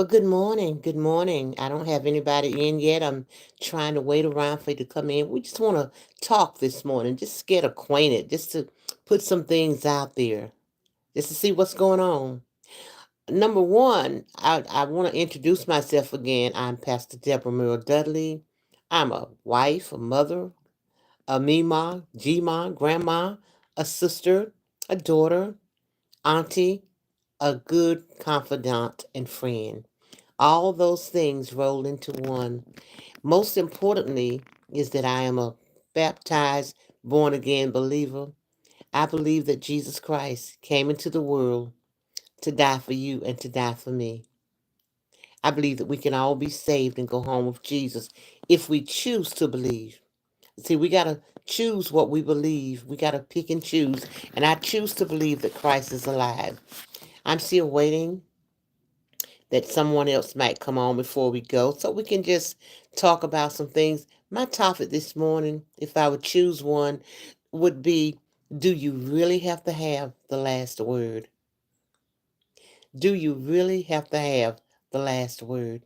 Well, good morning. Good morning. I don't have anybody in yet. I'm trying to wait around for you to come in. We just want to talk this morning, just get acquainted, just to put some things out there, just to see what's going on. Number one, I want to introduce myself again. I'm Pastor Deborah Murrell Dudley. I'm a wife, a mother, a Mima, G-ma, grandma, a sister, a daughter, auntie, a good confidant and friend. All those things roll into one. Most importantly is that I am a baptized, born again believer. I believe that Jesus Christ came into the world to die for you and to die for me. I believe that we can all be saved and go home with Jesus if we choose to believe. See, we got to choose what we believe. We got to pick and choose. And I choose to believe that Christ is alive. I'm still waiting that someone else might come on before we go so we can just talk about some things. My topic this morning, if I would choose one, would be, do you really have to have the last word? Do you really have to have the last word?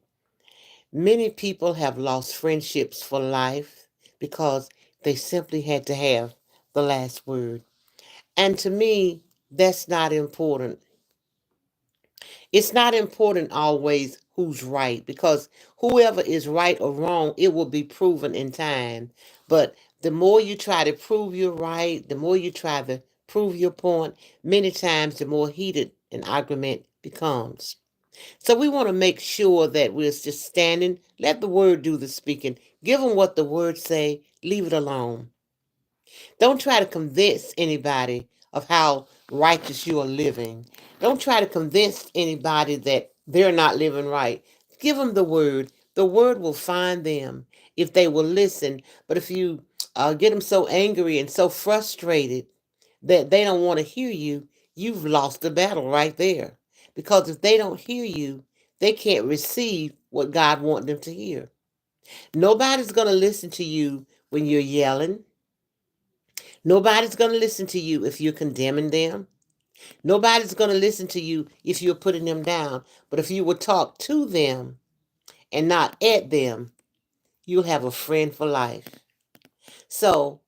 Many people have lost friendships for life because they simply had to have the last word. And to me, that's not important. It's not important always who's right because whoever is right or wrong, it will be proven in time. But the more you try to prove you're right, the more you try to prove your point, many times the more heated an argument becomes. So we want to make sure that we're just standing, let the word do the speaking, give them what the word say, leave it alone. Don't try to convince anybody of how righteous you are living. Don't try to convince anybody that they're not living right. Give them the word. The word will find them if they will listen. But if you get them so angry and so frustrated that they don't want to hear you, you've lost the battle right there. Because if they don't hear you, they can't receive what God wants them to hear. Nobody's going to listen to you when you're yelling. Nobody's going to listen to you if you're condemning them. Nobody's going to listen to you if you're putting them down. But if you will talk to them and not at them, you'll have a friend for life. So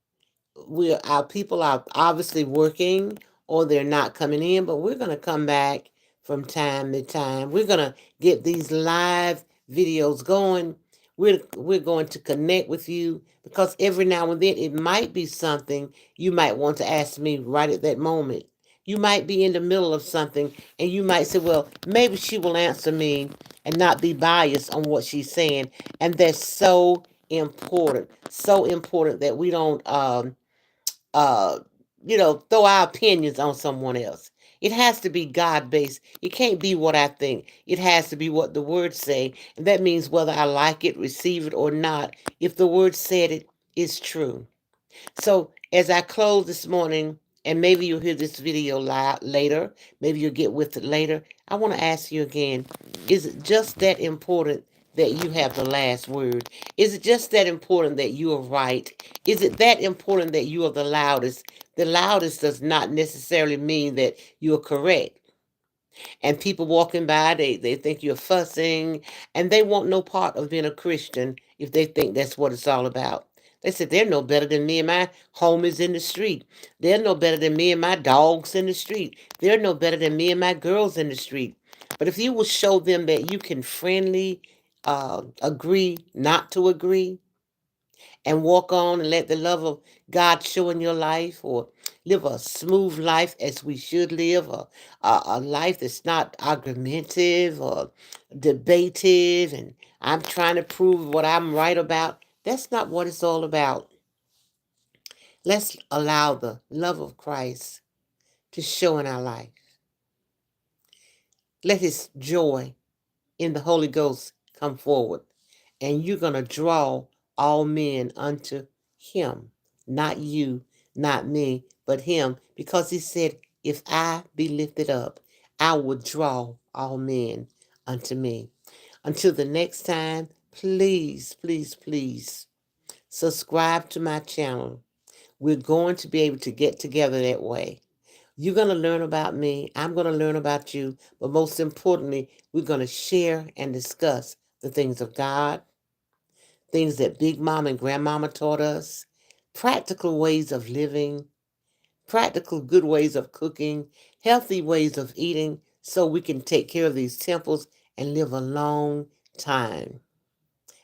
our people are obviously working or they're not coming in, but we're going to come back from time to time. We're going to get these live videos going. We're going to connect with you because every now and then it might be something you might want to ask me right at that moment. You might be in the middle of something and you might say, well, maybe she will answer me and not be biased on what she's saying. And that's so important that we don't uh, throw our opinions on someone else. It has to be God based. It can't be what I think. It has to be what the words say. And that means whether I like it, receive it, or not. If the word said it, it's true. So as I close this morning, and maybe you'll hear this video later, maybe you'll get with it later, I want to ask you again, is it just that important that you have the last word? Is it just that important that you are right? Is it that important that you are the loudest? The loudest does not necessarily mean that you're correct. And people walking by, they think you're fussing, and they want no part of being a Christian if they think that's what it's all about. They said they're no better than me and my homies in the street. They're no better than me and my dogs in the street. They're no better than me and my girls in the street. But if you will show them that you can friendly agree not to agree, and walk on and let the love of God show in your life, or live a smooth life as we should live, a life that's not argumentative or debative, and I'm trying to prove what I'm right about. That's not what it's all about. Let's allow the love of Christ to show in our life. Let his joy in the Holy Ghost come forward. And you're going to draw all men unto him. Not you, not me, but him. Because he said, if I be lifted up, I will draw all men unto me. Until the next time, please, please, please subscribe to my channel. We're going to be able to get together that way. You're going to learn about me. I'm going to learn about you. But most importantly, we're going to share and discuss the things of God, things that Big Mama and Grandmama taught us, practical ways of living, practical good ways of cooking, healthy ways of eating, so we can take care of these temples and live a long time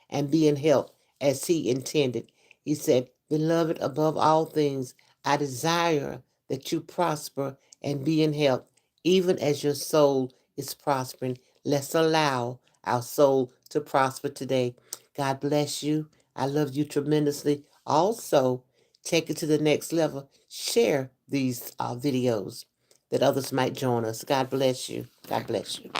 and be in health as he intended. He said, Beloved, above all things, I desire that you prosper and be in health, even as your soul is prospering. Let's allow our soul to prosper today. God bless you. I love you tremendously. Also, take it to the next level. Share these videos that others might join us. God bless you. God bless you.